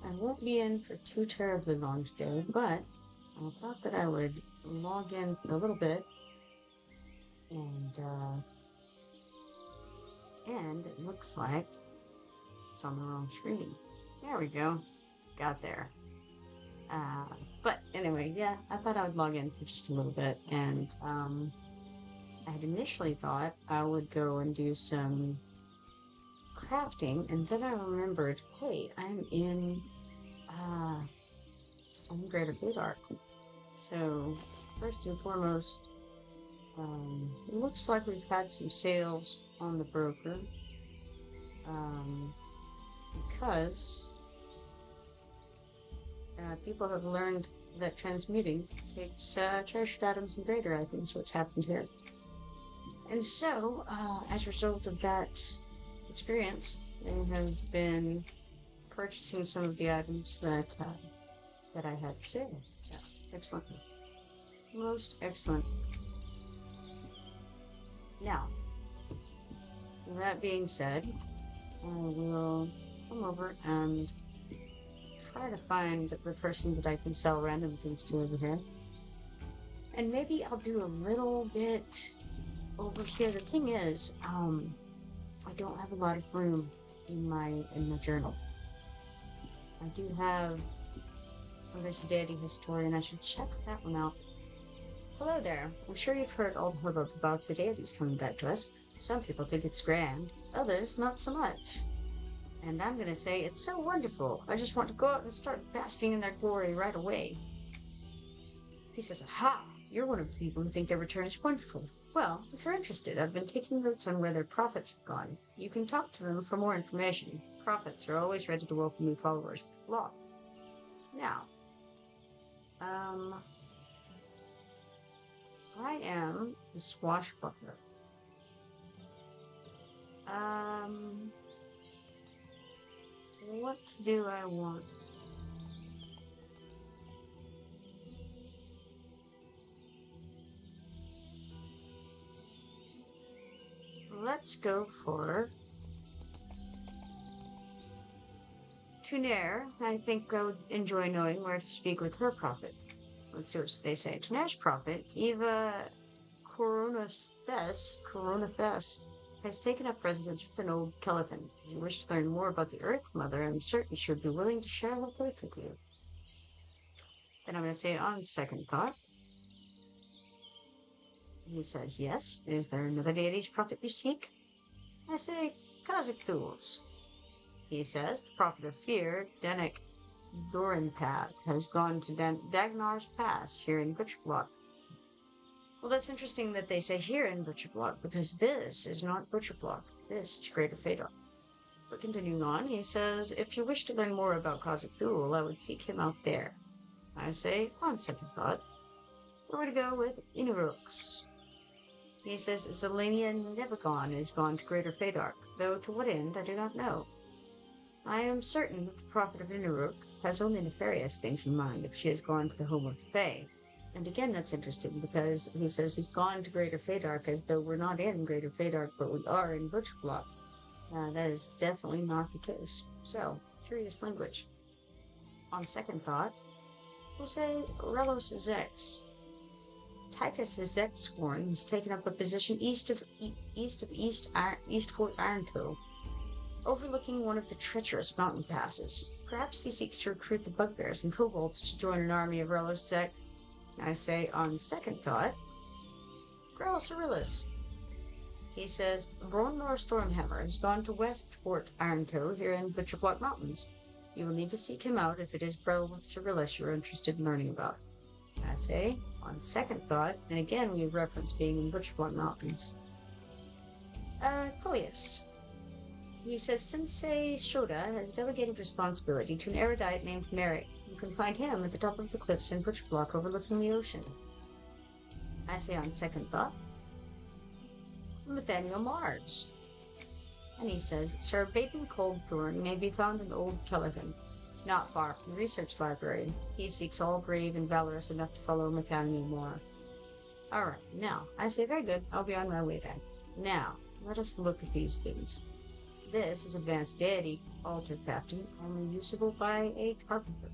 I won't be in for too terribly long today, but I thought that I would log in for a little bit and it looks like it's on the wrong screen. There we go. Got there. But anyway, yeah, I thought I would log in for just a little bit, and I had initially thought I would go and do some crafting, and then I remembered, hey, I'm in Greater Faydark. So first and foremost, it looks like we've had some sales on the broker, because people have learned that transmuting takes cherished atoms and greater, I think is what's happened here. And so, as a result of that experience, they have been purchasing some of the items that I had for sale. Yeah, excellent. Most excellent. Now, with that being said, I will come over and try to find the person that I can sell random things to over here. And maybe I'll do a little bit over here. The thing is, I don't have a lot of room in my journal. I do have, there's a deity historian. I should check that one out. Hello there. I'm sure you've heard all the hubbub about the deities coming back to us. Some people think it's grand, others not so much. And I'm gonna say it's so wonderful. I just want to go out and start basking in their glory right away. He says, aha! You're one of the people who think their return is wonderful. Well, if you're interested, I've been taking notes on where their prophets have gone. You can talk to them for more information. Prophets are always ready to welcome new followers with the flock. Now, I am the swashbuckler. What do I want? Let's go for Tunare. I think I would enjoy knowing where to speak with her prophet. Let's see what they say. Tunare's prophet, Eva Coronathess, has taken up residence with an old Kelethan. If you wish to learn more about the Earth Mother, I'm certain she would be willing to share her faith with you. Then I'm going to say, on second thought, he says, yes. Is there another deity's prophet you seek? I say, Cazic-Thule's. He says, the prophet of fear, Denik Doranpath, has gone to Dagnar's Pass here in Butcherblock. Well, that's interesting that they say here in Butcherblock, because this is not Butcherblock. This is Greater Faydark. But continuing on, he says, if you wish to learn more about Cazic-Thule, I would seek him out there. I say, on second thought, we're going to go with Innoruuk's. He says, Zelania Nevagon is gone to Greater Faydark, though to what end I do not know. I am certain that the prophet of Innoruuk has only nefarious things in mind if she has gone to the home of the Fae. And again, that's interesting, because he says he's gone to Greater Faydark as though we're not in Greater Faydark, but we are in Butcherblock. That is definitely not the case. So, curious language. On second thought, we'll say Rallos Zek. Tychus Zeksworn has taken up a position east Fort Irontoe, overlooking one of the treacherous mountain passes. Perhaps he seeks to recruit the bugbears and kobolds to join an army of Rallos Zek. I say, on second thought, Growlers Trillis. He says, Bronor Stormhammer has gone to West Fort Irontoe here in Butcherblock Mountains. You will need to seek him out if it is Trillis you're interested in learning about. I say, on second thought, and again we reference being in Butcherblock Mountains. Coleus. He says Sensei Shoda has delegated responsibility to an erudite named Merrick. You can find him at the top of the cliffs in Butcherblock overlooking the ocean. I say on second thought, Mithaniel Marr. And he says, Sir Baden Coldthorn may be found in Old Kellerton, not far from the research library. He seeks all brave and valorous enough to follow Mithaniel Marr. Alright, now, I say very good, I'll be on my way then. Now, let us look at these things. This is advanced deity altar crafting, only usable by a carpenter.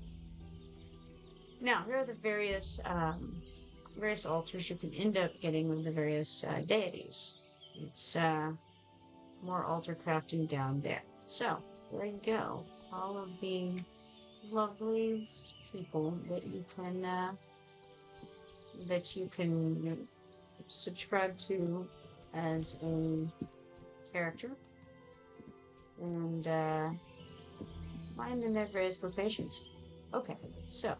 Now, here are the various altars you can end up getting with the various deities. It's more altar crafting down there. So, there you go. All of the lovely people that you can subscribe to as a character and find in their various locations. Okay, so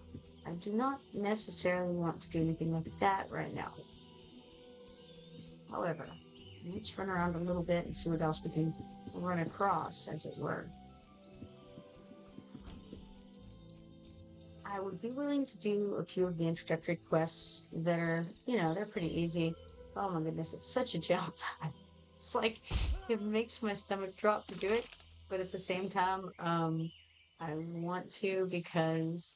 I do not necessarily want to do anything like that right now. However, let's run around a little bit and see what else we can run across, as it were. I would be willing to do a few of the introductory quests that are, they're pretty easy. Oh my goodness, it's such a jump. It's like, it makes my stomach drop to do it, but at the same time, I want to because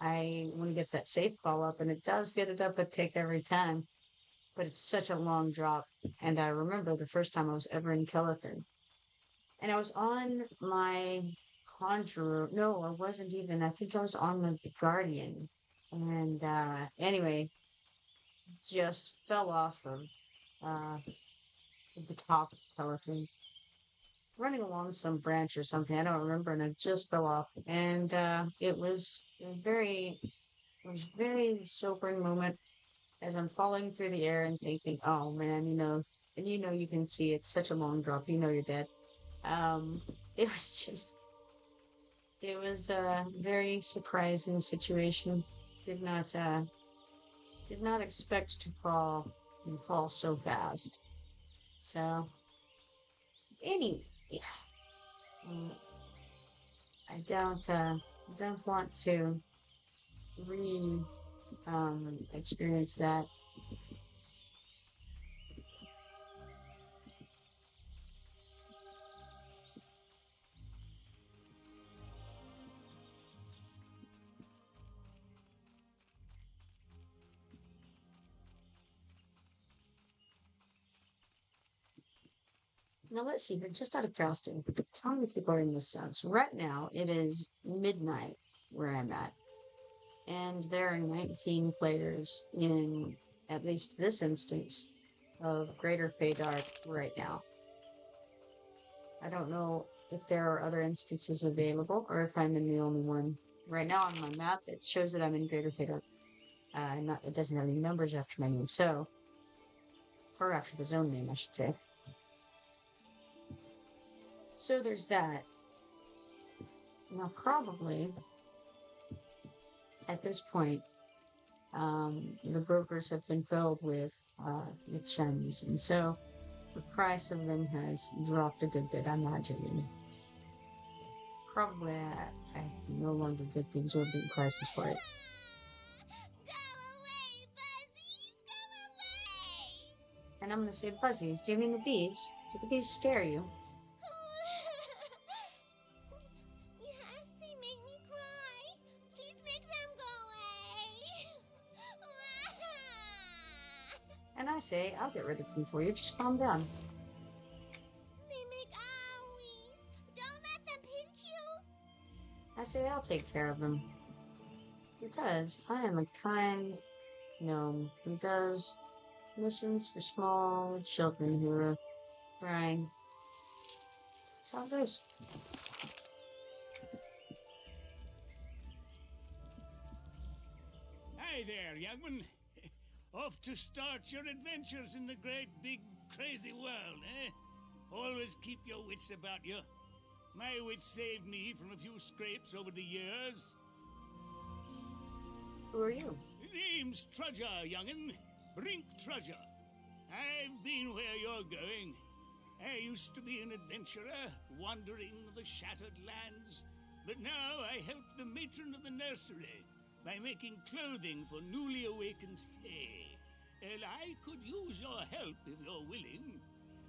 I want to get that safe ball up, and it does get it up a tick every time, but it's such a long drop. And I remember the first time I was ever in Kellethan, and I was on my Conjurer. No, I wasn't even. I think I was on the Guardian. And anyway, just fell off of the top of Kellethan, running along some branch or something. I don't remember, and I just fell off. And it was a very sobering moment as I'm falling through the air and thinking, oh man, and you can see it's such a long drop. You're dead. It was a very surprising situation. Did not expect to fall so fast. So, anyway, I don't want to experience that. Now let's see, but just out of curiosity, how many people are in this zone? So right now it is midnight where I'm at, and there are 19 players in at least this instance of Greater Faydark right now. I don't know if there are other instances available or if I'm in the only one. Right now on my map, it shows that I'm in Greater Faydark. It doesn't have any numbers after my name, or after the zone name, I should say. So there's that. Now, probably at this point, the brokers have been filled with shinies, and so the price of them has dropped a good bit, I'm imagining. Probably I no longer get the exorbitant prices for it. And I'm going to say buzzies. Do you mean the bees? Do the bees scare you? Yes, they make me cry. Please make them go away. And I say, I'll get rid of them for you. Just calm down. They make owies. Don't let them pinch you. I say, I'll take care of them. Because I am a kind gnome who does missions for small children who are crying. That's how it goes. Hi there, young one. Off to start your adventures in the great, big, crazy world, eh? Always keep your wits about you. My wits saved me from a few scrapes over the years. Who are you? Name's Trudger, young'un. Brink Trudger. I've been where you're going. I used to be an adventurer, wandering the shattered lands, but now I help the Matron of the Nursery by making clothing for newly awakened Fae. And I could use your help if you're willing.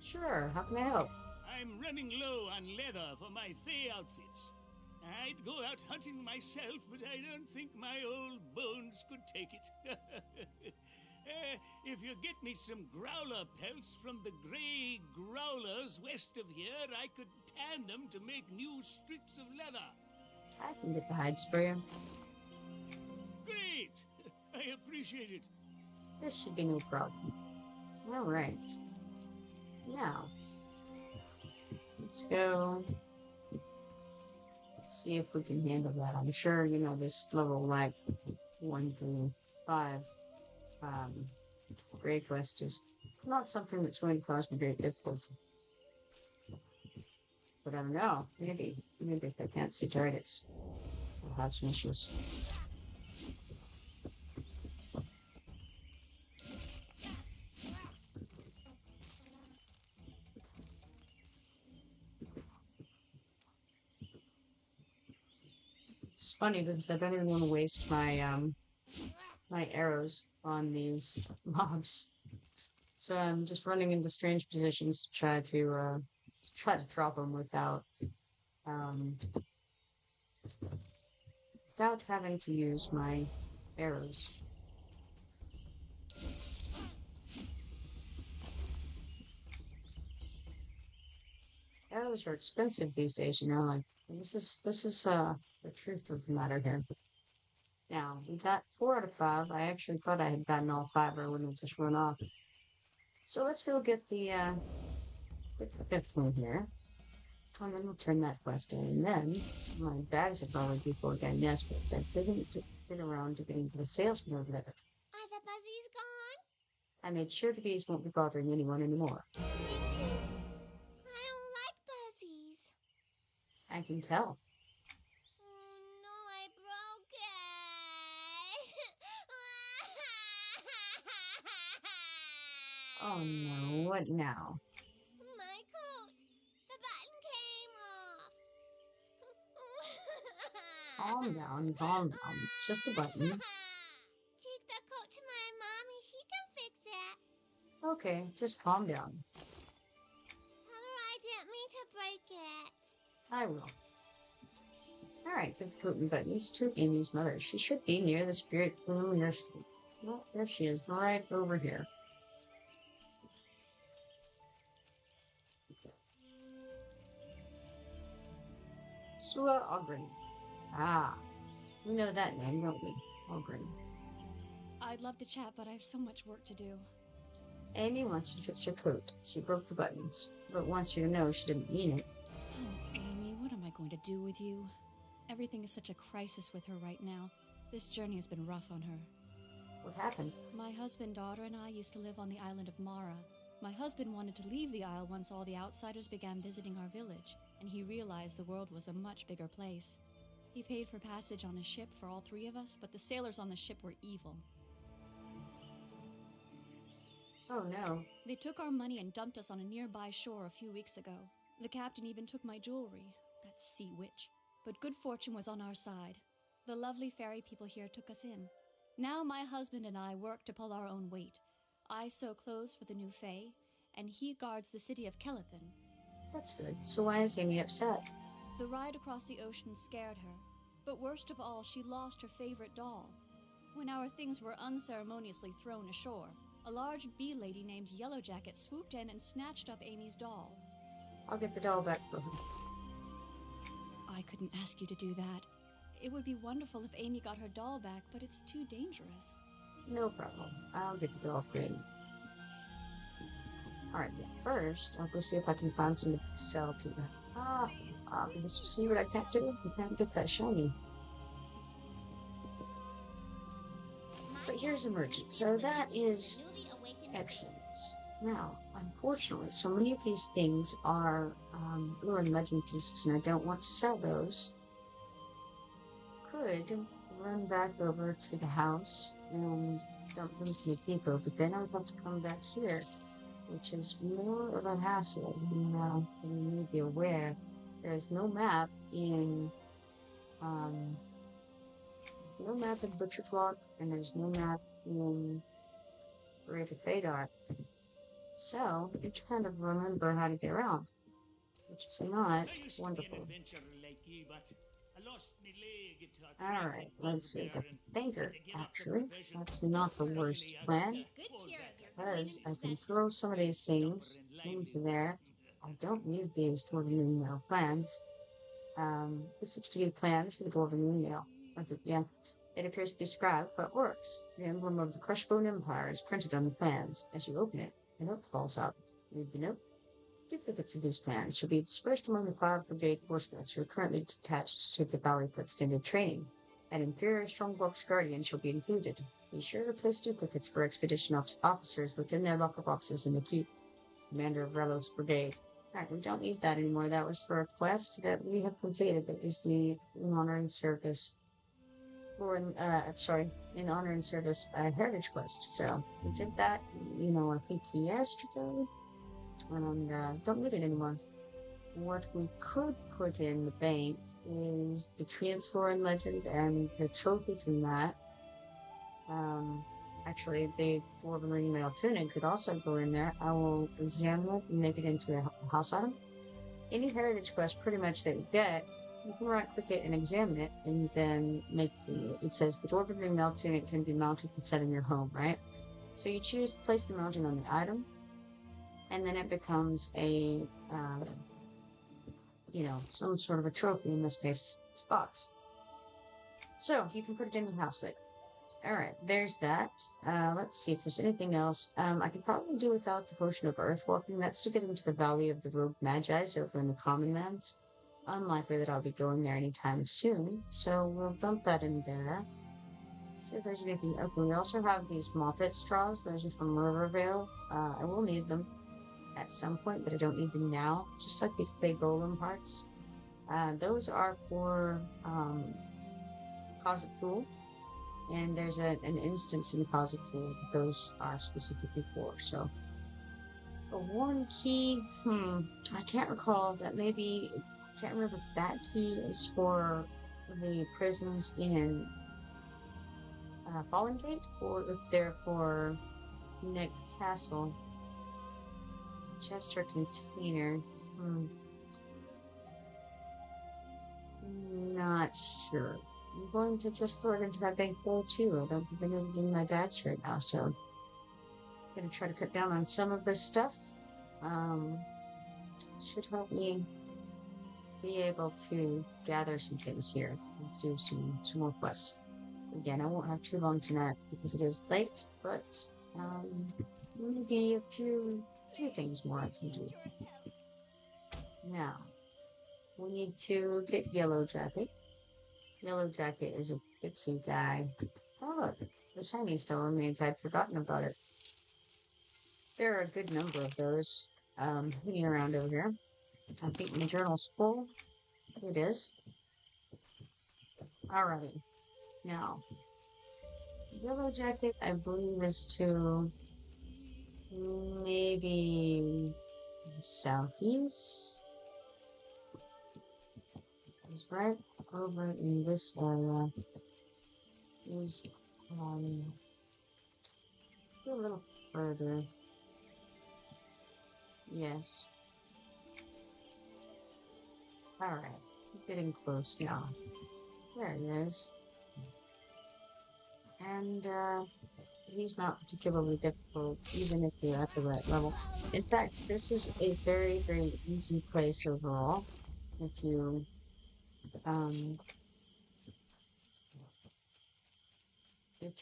Sure, how can I help? I'm running low on leather for my Fae outfits. I'd go out hunting myself, but I don't think my old bones could take it. If you get me some growler pelts from the grey growlers west of here, I could tan them to make new strips of leather. I can get the hides for you. Great! I appreciate it. This should be no problem. Alright. Now, let's go see if we can handle that. I'm sure, you know, this level, like, 1 through 5, Grey Quest is not something that's going to cause me great difficulty. But I don't know. Maybe if I can't see targets, I'll have some issues. It's funny because I don't even want to waste my my arrows on these mobs, so I'm just running into strange positions to try to drop them without having to use my arrows. Arrows are expensive these days, you know. Like this is the truth of the matter here. Now we got 4 out of 5. I actually thought I had gotten all 5, or I wouldn't have just run off. So let's go get the 5th one here. And then we'll turn that quest in. And then my bags are probably before getting this, because I didn't get around to getting to the salesman over there. Are the buzzies gone? I made sure the bees won't be bothering anyone anymore. I don't like buzzies. I can tell. Oh no, I broke it. Oh no, what now? My coat. The button came off. Calm down, calm down. It's just a button. Take the coat to my mommy. She can fix it. Okay, just calm down. Tell her I didn't mean to break it. I will. Alright, with the coat and buttons to Amy's mother. She should be near the spirit room nursery. Well, there she is, right over here. Sua Ogren. Ah, we know that name, don't we? Ogren. I'd love to chat, but I have so much work to do. Amy wants to fix her coat. She broke the buttons, but wants you to know she didn't mean it. Oh, Amy, what am I going to do with you? Everything is such a crisis with her right now. This journey has been rough on her. What happened? My husband, daughter, and I used to live on the island of Mara. My husband wanted to leave the isle once all the outsiders began visiting our village, and he realized the world was a much bigger place. He paid for passage on a ship for all 3 of us, but the sailors on the ship were evil. Oh no. They took our money and dumped us on a nearby shore a few weeks ago. The captain even took my jewelry. That sea witch. But good fortune was on our side. The lovely fairy people here took us in. Now my husband and I work to pull our own weight. I sew clothes for the new Fae, and he guards the city of Kellethan. That's good. So why is Amy upset? The ride across the ocean scared her. But worst of all, she lost her favorite doll. When our things were unceremoniously thrown ashore, a large bee lady named Yellowjacket swooped in and snatched up Amy's doll. I'll get the doll back for her. I couldn't ask you to do that. It would be wonderful if Amy got her doll back, but it's too dangerous. No problem. I'll get the doll for Amy. Alright, but first, I'll go see if I can find something to sell to her. Because you see what I can't do? You can't get that shiny. But here's a merchant, so that is excellent. Now, unfortunately, so many of these things are lure and legend pieces, and I don't want to sell those. Could run back over to the house and dump them in the depot, but then I would have to come back here, which is more of a hassle. Than you may be aware, there is no map in Butcher Flock, and there's no map in Greater Faydark. So, you just kind of remember how to get around, which is not I used wonderful. to be an adventurer like you, but a lost me leg. Alright, let's see. Got the banker, actually. That's not the worst plan, because I can throw some of these things into there. I don't need these Dwarven email plans. This looks to be planned for the Dwarven email. Yeah, it appears to be scrapped, but works. The emblem of the Crushbone Empire is printed on the plans. As you open it, a note falls out. Read the note. Duplicates of these plans shall be dispersed among the 5 brigade forces who are currently attached to the Valley for extended training. An Imperial Strongbox Guardian shall be included. Be sure to place duplicates for expedition officers within their locker boxes in the keep. Commander of Rallos Brigade. Alright, we don't need that anymore. That was for a quest that we have completed. That is the in honor and service. Or in honor and service heritage quest. So we did that, I think yesterday. And don't need it anymore. What we could put in the bank is the Transloran legend and the trophy from that. Actually, the Dwarven Ringmail tunic could also go in there. I will examine it and make it into a house item. Any heritage quest, pretty much, that you get, you can right-click it and examine it, and then it says the Dwarven Ringmail tunic can be mounted and set in your home, right? So you choose to place the mounting on the item, and then it becomes a, some sort of a trophy. In this case, it's a box. So you can put it in your house later. Alright, there's that. Let's see if there's anything else. I could probably do without the potion of earthwalking. That's to get into the Valley of the Rogue Magi's over in the Common Lands. Unlikely that I'll be going there anytime soon, so we'll dump that in there. See if there's anything open. We also have these Moppet straws. Those are from Rivervale. I will need them at some point, but I don't need them now. Just like these clay golem parts. Those are for Cazic-Thule. And there's an instance in Cazic-Thule that those are specifically for. So, a one key, I can't recall. That maybe, I can't remember if that key is for the prisons in Fallen Gate, or if they're for Nick Castle. Chester container. Not sure. I'm going to just throw it into my bank full too. I don't think I'm going to do my badge right now, so I'm going to try to cut down on some of this stuff. Should help me be able to gather some things here and do some more quests. Again, I won't have too long tonight because it is late, but maybe a few things more I can do. Now, we need to get Yellowjacket. Yellowjacket is a pixie guy. Oh look, the shiny still remains. I'd forgotten about it. There are a good number of those hanging around over here. I think my journal's full. It is. Alrighty. Now, Yellowjacket, I believe, is to maybe southeast. Is right over in this area. Is a little further. Yes. Alright, getting close now. There he is. And he's not particularly difficult, even if you're at the right level. In fact, this is a very, very easy place overall. If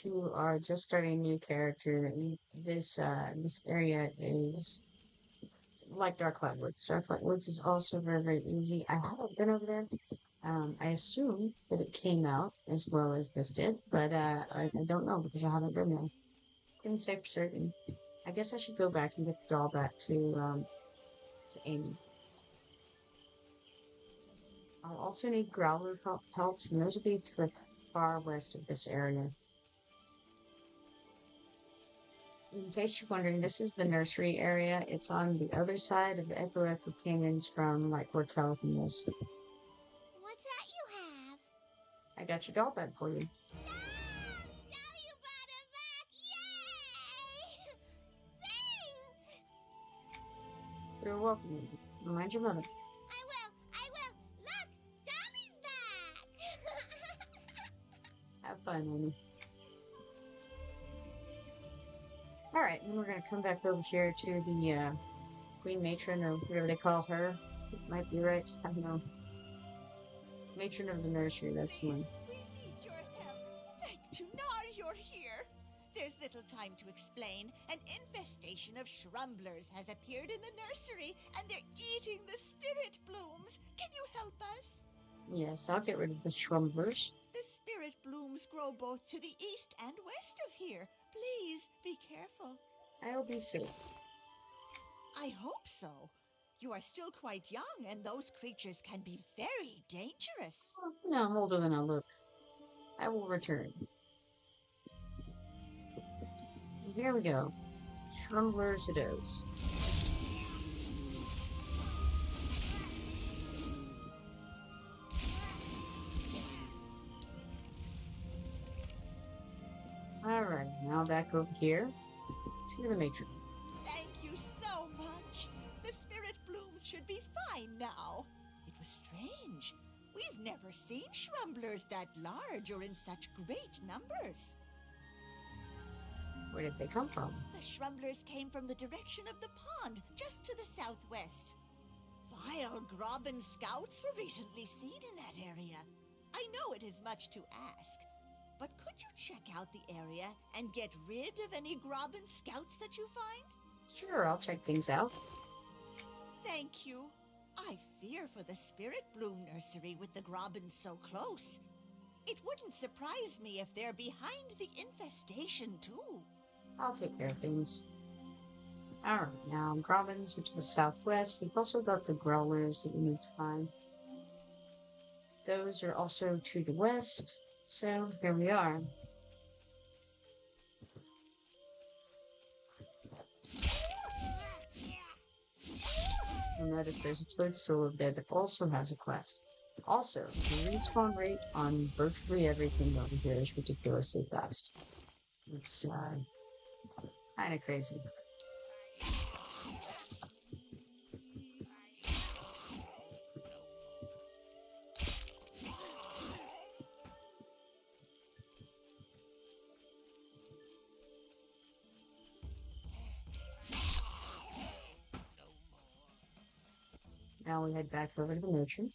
you are just starting a new character, this area is like Darklight Woods. Darklight Woods is also very, very easy. I haven't been over there. I assume that it came out as well as this did, but I don't know because I haven't been there. Couldn't say for certain. I guess I should go back and get the doll back to Amy. I'll also need growler pelts, and those will be to the far west of this area. In case you're wondering, this is the nursery area. It's on the other side of the Echo Canyons from, like, where California is. What's that you have? I got your doll back for you. Doll, you brought it back! Yay! Thanks! You're welcome. Remind your mother. I will! Look! Dolly's back! Have fun, Amy. Alright, then we're gonna come back over here to the Queen Matron, or whatever they call her. It might be right, I don't know. Matron of the nursery, that's the one. We need your help. Thank Tunare you're here. There's little time to explain. An infestation of Shrumblers has appeared in the nursery, and they're eating the spirit blooms. Can you help us? Yes, I'll get rid of the Shrumblers. The spirit blooms grow both to the east and west of here. Please be careful. I'll be safe. I hope so. You are still quite young, and those creatures can be very dangerous. Oh, no, I'm older than I look. I will return. Here we go. Shrumblers it is. Alright, now back over here to the matron. Thank you so much. The spirit blooms should be fine now. It was strange. We've never seen Shrumblers that large or in such great numbers. Where did they come from? The Shrumblers came from the direction of the pond, just to the southwest. Vile grobin scouts were recently seen in that area. I know it is much to ask, but could you check out the area and get rid of any grobin scouts that you find? Sure, I'll check things out. Thank you. I fear for the Spirit Bloom Nursery with the grobins so close. It wouldn't surprise me if they're behind the infestation, too. I'll take care of things. Alright, now Grobins, which is the southwest. We've also got the Growlers that you need to find. Those are also to the west. So, here we are. You'll notice there's a toadstool over there that also has a quest. Also, the respawn rate on virtually everything over here is ridiculously fast. It's, kind of crazy. Now we head back over to the Matron.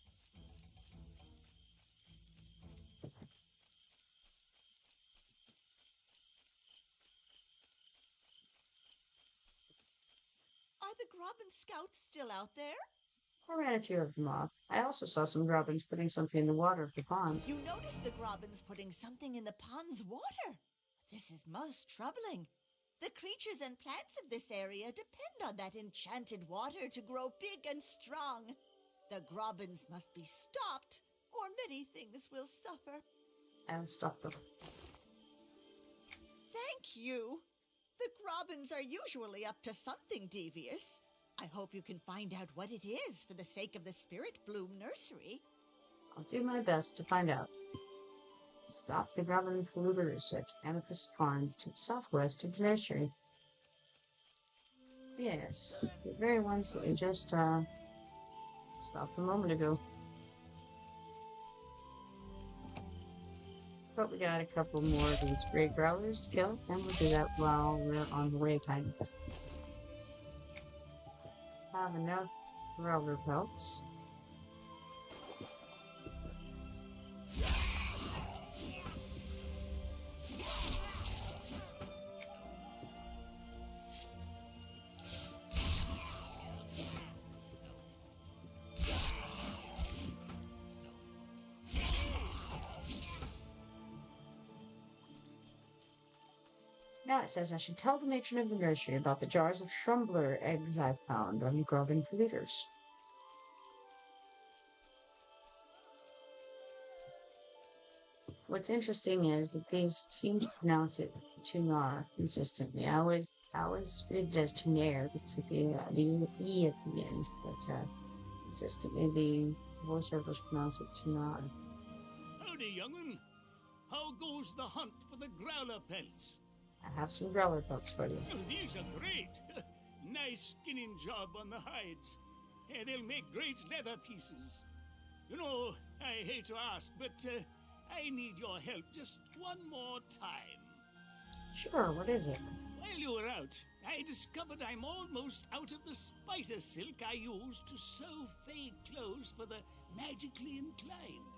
Are the grobin scouts still out there? I ran a few of them off. I also saw some Grobins putting something in the water of the pond. You noticed the grobins putting something in the pond's water. This is most troubling. The creatures and plants of this area depend on that enchanted water to grow big and strong. The grobins must be stopped, or many things will suffer. I'll stop them. Thank you. The grobins are usually up to something devious. I hope you can find out what it is for the sake of the Spirit Bloom Nursery. I'll do my best to find out. Stop the Grobin polluters at Amethyst Pond to the southwest of the nursery. Yes, the very ones that we just stopped a moment ago. But we got a couple more of these gray growlers to kill, and we'll do that while we're on the way, kind of. Have enough growler pelts. Now it says I should tell the matron of the nursery about the jars of shrumbler eggs I found on the grobin polluters. What's interesting is that these seem to pronounce it Tunare consistently. I always read it as Tunare because of the E at the end, but consistently the voiceovers pronounce it Tunare. Howdy, young'un. How goes the hunt for the growler pelts? I have some growler pelts for you. Oh, these are great. Nice skinning job on the hides. They'll make great leather pieces. You know, I hate to ask, but I need your help just one more time. Sure, what is it? While you were out, I discovered I'm almost out of the spider silk I used to sew fey clothes for the magically inclined.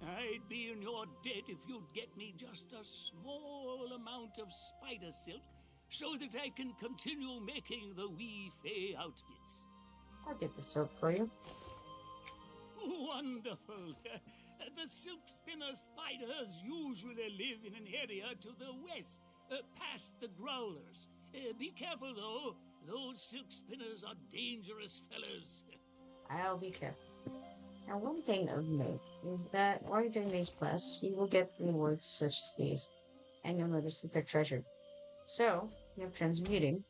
I'd be in your debt if you'd get me just a small amount of spider silk so that I can continue making the wee fey outfits. I'll get the soap for you. Wonderful. The silkspinner spiders usually live in an area to the west, past the growlers. Be careful, though. Those silkspinners are dangerous fellows. I'll be careful. Now, one thing of note is that while you're doing these quests, you will get rewards such as these, and you'll notice that they're treasured. So, you have transmuting,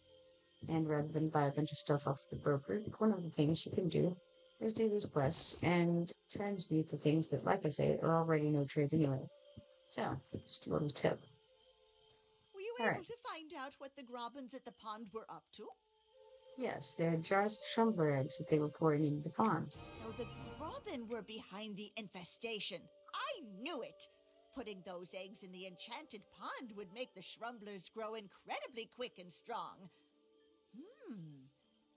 and rather than buy a bunch of stuff off the broker, one of the things you can do is do these quests and transmute the things that, like I say, are already no trade anyway. So, just a little tip. Were you able to find out what the grobins at the pond were up to? Yes, they had jars of shrumbler eggs that they were pouring into the pond. So the grobin were behind the infestation. I knew it! Putting those eggs in the enchanted pond would make the Shrumblers grow incredibly quick and strong.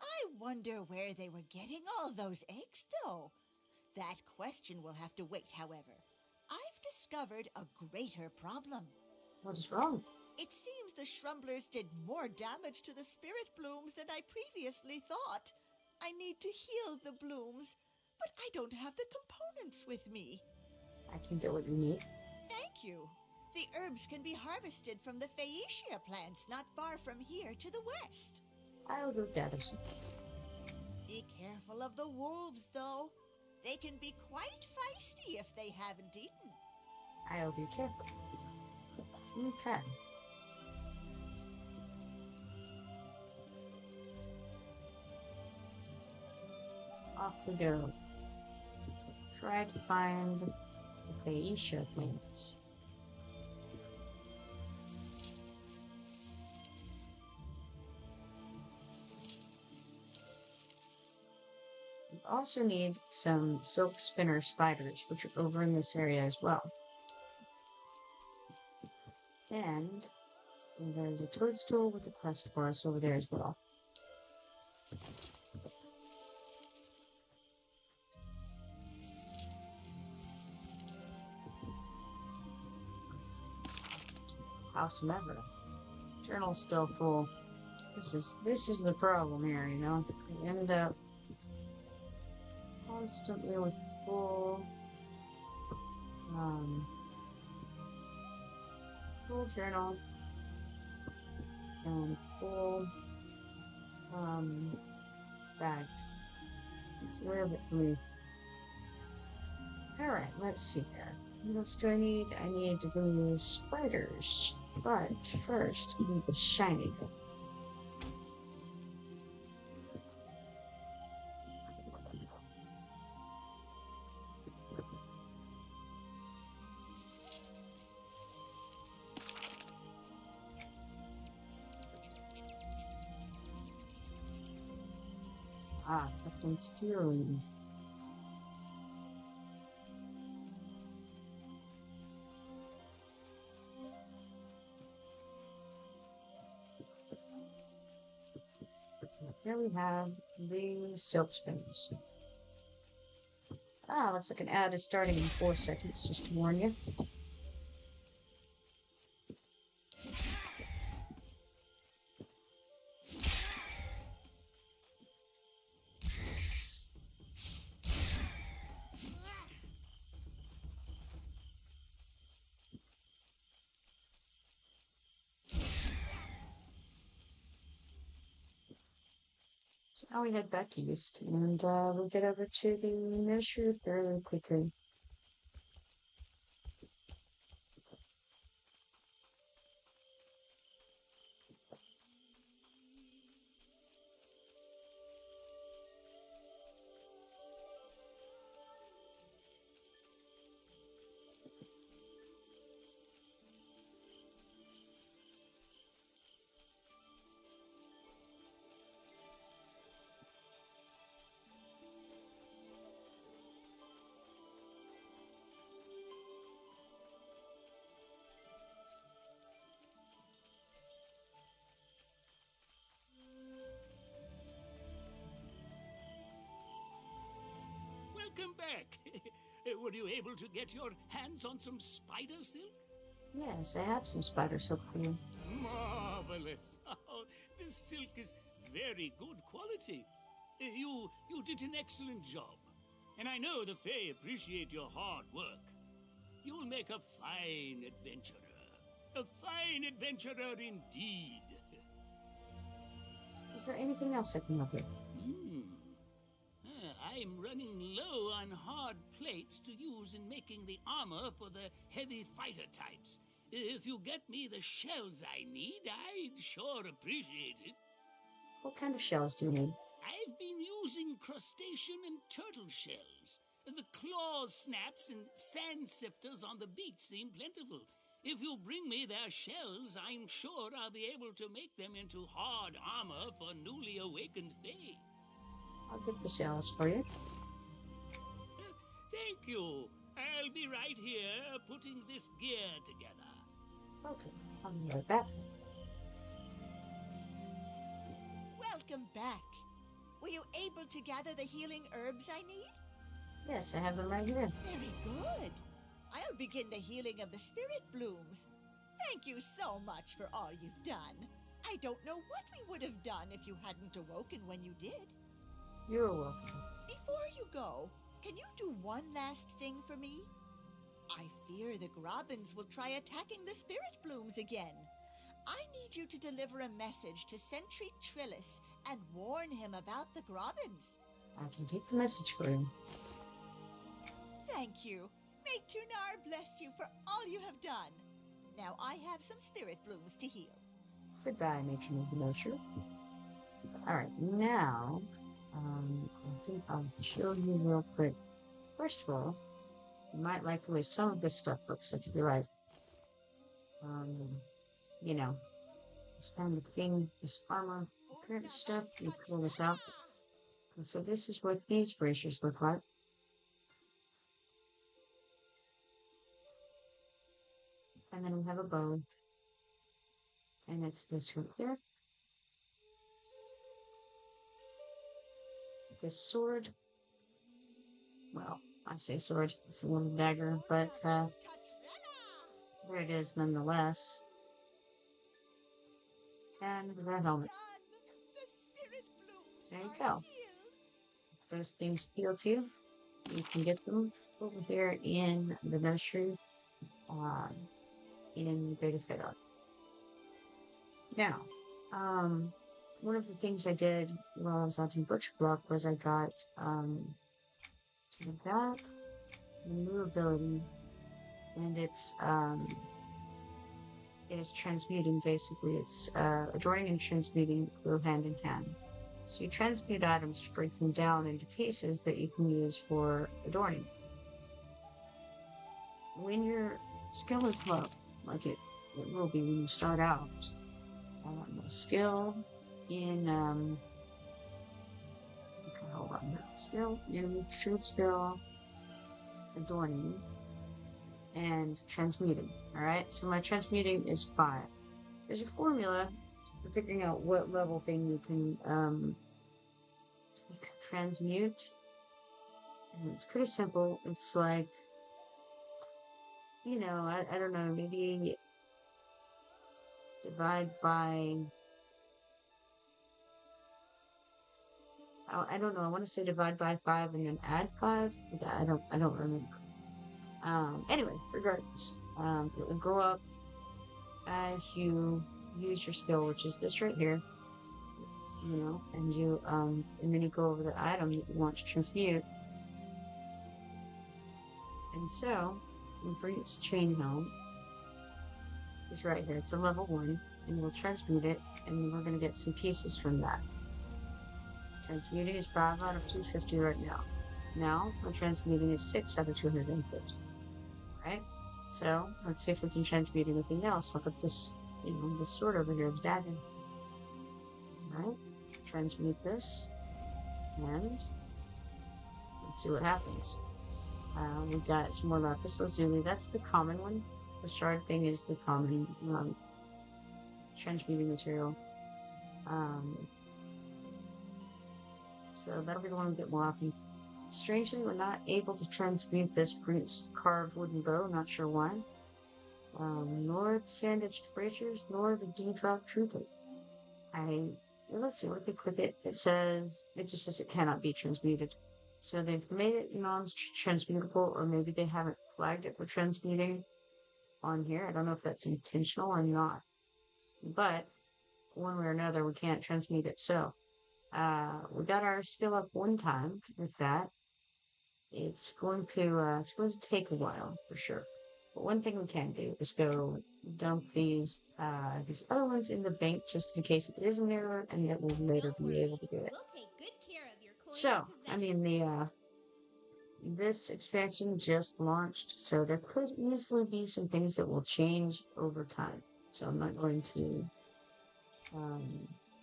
I wonder where they were getting all those eggs, though. That question will have to wait, however. I've discovered a greater problem. What is wrong? It seems the Shrumblers did more damage to the spirit blooms than I previously thought. I need to heal the blooms, but I don't have the components with me. I can get what you need. Thank you. The herbs can be harvested from the Phaeacia plants not far from here to the west. I'll go gather some. Be careful of the wolves, though. They can be quite feisty if they haven't eaten. I'll be careful. Okay. Off we go. Try to find the Phaeacia plants. We also need some silkspinner spiders, which are over in this area as well. And there's a toadstool with a quest for us over there as well. Howsoever, journal's still full. This is the problem here, you know. We end up constantly with full journal and full bags. It's a little bit for me. Alright, let's see here. What else do I need? I need the spiders. But first, I need the shiny. Ah, Captain Steering. Here we have the silkspinners. Ah, looks like an ad is starting in 4 seconds, just to warn you. Now we head back east, and we'll get over to the nursery fairly quickly. welcome back. Were you able to get your hands on some spider silk? Yes, I have some spider silk for you. Marvelous. Oh, this silk is very good quality. You did an excellent job. And I know the Fae appreciate your hard work. You'll make a fine adventurer. A fine adventurer indeed. Is there anything else I can help with? I'm running low on hard plates to use in making the armor for the heavy fighter types. If you get me the shells I need, I'd sure appreciate it. What kind of shells do you need? I've been using crustacean and turtle shells. The claw snaps and sand sifters on the beach seem plentiful. If you bring me their shells, I'm sure I'll be able to make them into hard armor for newly awakened Fae. I'll get the shells for you. Thank you. I'll be right here putting this gear together. Okay, I'll be right back. Welcome back. Were you able to gather the healing herbs I need? Yes, I have them right here. Very good. I'll begin the healing of the spirit blooms. Thank you so much for all you've done. I don't know what we would have done if you hadn't awoken when you did. You're welcome. Before you go, can you do one last thing for me? I fear the grobins will try attacking the spirit blooms again. I need you to deliver a message to Sentry Trillis and warn him about the grobins. I can take the message for you. Thank you. May Tunare bless you for all you have done. Now I have some spirit blooms to heal. Goodbye, Matron of the Nursery. Alright, now, I think I'll show you real quick. First of all, you might like the way some of this stuff looks, like if you're right. You know, this kind of thing, this armor, current stuff, you pull this out. And so this is what these bracers look like. And then we have a bow. And it's this right there. This sword. Well, I say sword. It's a little dagger, but there it is nonetheless. And the helmet. There you go. If those things appeal to you, you can get them over here in the nursery in Greater Faydark. Now, one of the things I did while I was out in Butcher Block was I got that, the new ability, and it is transmuting basically. It's adorning and transmuting go hand in hand. So you transmute items to break them down into pieces that you can use for adorning. When your skill is low, like it will be when you start out, skill in okay, hold on here. Skill in true skill, adorning, and transmuting. Alright, so my transmuting is 5. There's a formula for figuring out what level thing you can transmute. And it's pretty simple. It's like, you know, I don't know, maybe divide by, I don't know, I want to say divide by 5 and then add 5. I don't remember. Anyway, regardless, it will go up as you use your skill, which is this right here, you know, and you, and then you go over the item that you want to transmute. And so, Breed's chain helm is right here. It's a level 1, and we'll transmute it, and we're going to get some pieces from that. Transmuting is 5 out of 250 right now. Now, my transmuting is 6 out of 250. Right? So, let's see if we can transmute anything else. Look at this, you know, this sword over here is dagger. Alright, transmute this, and let's see what happens. We got some more lapis lazuli. That's the common one. The shard thing is the common transmuting material. So that'll be the one we get more often. Strangely, we're not able to transmute this brute's carved wooden bow, not sure why. Nor the sandwiched bracers, nor the dewdrop trooper. Let's see, what if we click it? It just says it cannot be transmuted. So they've made it non-transmutable, or maybe they haven't flagged it for transmuting on here. I don't know if that's intentional or not. But, one way or another, we can't transmute it. So, we got our skill up one time with that. It's going to take a while, for sure. But one thing we can do is go dump these other ones in the bank just in case it is an error, and that we'll later be able to do it. We'll take good care of your coin So, I possession. mean, this expansion just launched, so there could easily be some things that will change over time. So I'm not going to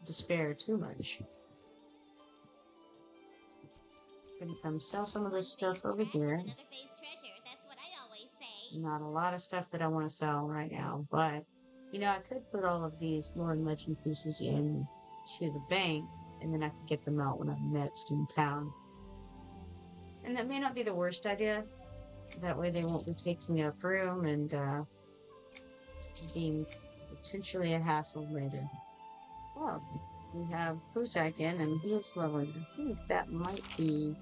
despair too much. Gonna come sell some of this stuff over here. Another phase treasure, that's what I always say. Not a lot of stuff that I want to sell right now, but I could put all of these lore and legend pieces in to the bank, and then I could get them out when I'm next in town. And that may not be the worst idea. That way they won't be taking up room and being potentially a hassle later. Well, we have Solusek in, and he is leveling. I think that might be...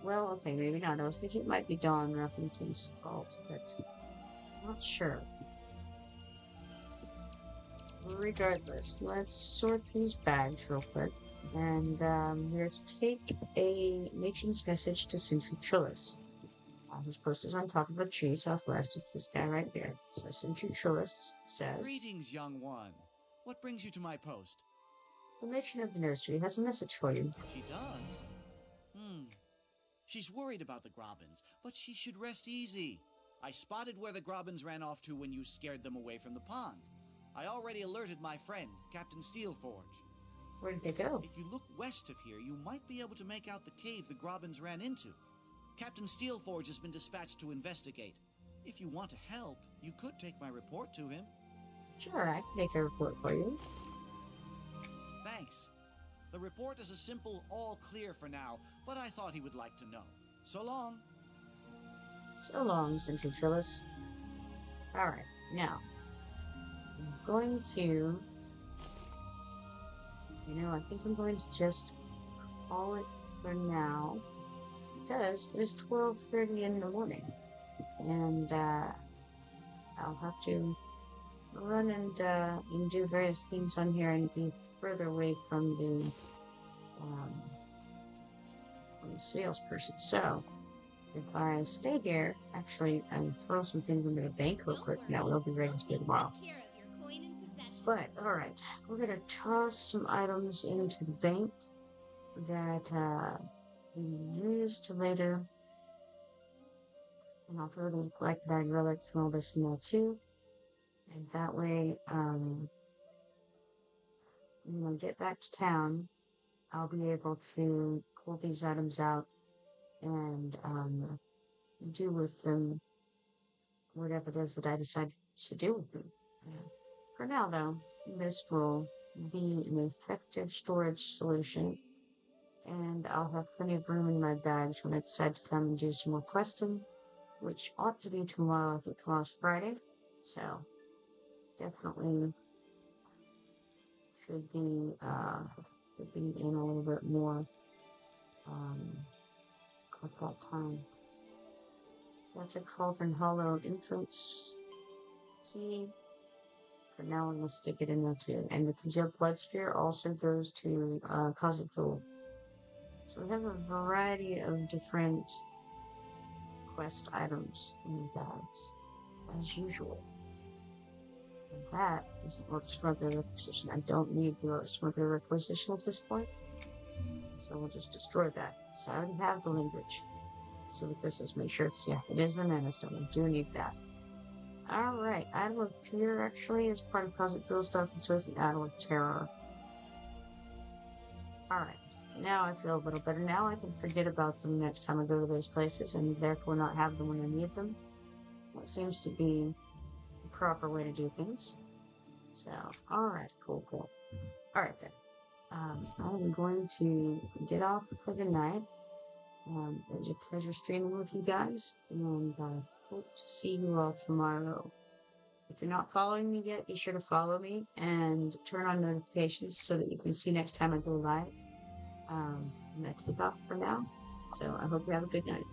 Well, okay, maybe not. I was thinking it might be Dawn Ruffington's fault, but I'm not sure. Regardless, let's sort these bags real quick. And we're to take a matron's message to Sentry Trillis. His post is on top of a tree southwest. It's this guy right there. So Sentry Trillis says, "Greetings, young one. What brings you to my post?" "The matron of the nursery has a message for you." She does? She's worried about the grobins, but she should rest easy. I spotted where the grobins ran off to when you scared them away from the pond. I already alerted my friend, Captain Steelforge. Where did they go? If you look west of here, you might be able to make out the cave the grobins ran into. Captain Steelforge has been dispatched to investigate. If you want to help, you could take my report to him. Sure, I can make a report for you. Thanks. The report is a simple all clear for now, but I thought he would like to know. So long. So long, Sentry Trillis. Alright, now, I'm going to... I think I'm going to just call it for now, because it is 12:30 in the morning, and I'll have to run and do various things on here and be further away from the salesperson. So, if I stay here, actually, and throw some things into the bank real quick, and that will be ready to go tomorrow. Good care of your coin and possession. But, alright, we're gonna toss some items into the bank that we use to later. And I'll throw the black bag relics and all this in there too. And that way, when I get back to town, I'll be able to pull these items out and do with them whatever it is that I decide to do with them. For now, though, this will be an effective storage solution, and I'll have plenty of room in my bags when I decide to come and do some more questing, which ought to be tomorrow. I think tomorrow's Friday, so definitely should be in a little bit more at that time. That's a Cauldron Hollow entrance key. For now, I'm going to stick it in there too. And the congealed blood sphere also goes to Cazic-Thule. So we have a variety of different quest items in the bags, as usual. And that is the Orc Smuggler requisition. I don't need the Orc Smuggler requisition at this point, so we'll just destroy that. So I already have the language. So what this is, make sure it's, it is the Nana Stone. We do need that. Alright, Idol of Fear actually is part of Cazic-Thule stuff, and so is the Idol of Terror. Alright, now I feel a little better. Now I can forget about them next time I go to those places, and therefore not have them when I need them. That seems to be the proper way to do things. So, alright, cool. Alright then. I'm going to get off for the night, It was a pleasure streaming with you guys, and hope to see you all tomorrow. If you're not following me yet, be sure to follow me and turn on notifications so that you can see next time I go live. I'm going to take off for now, so I hope you have a good night.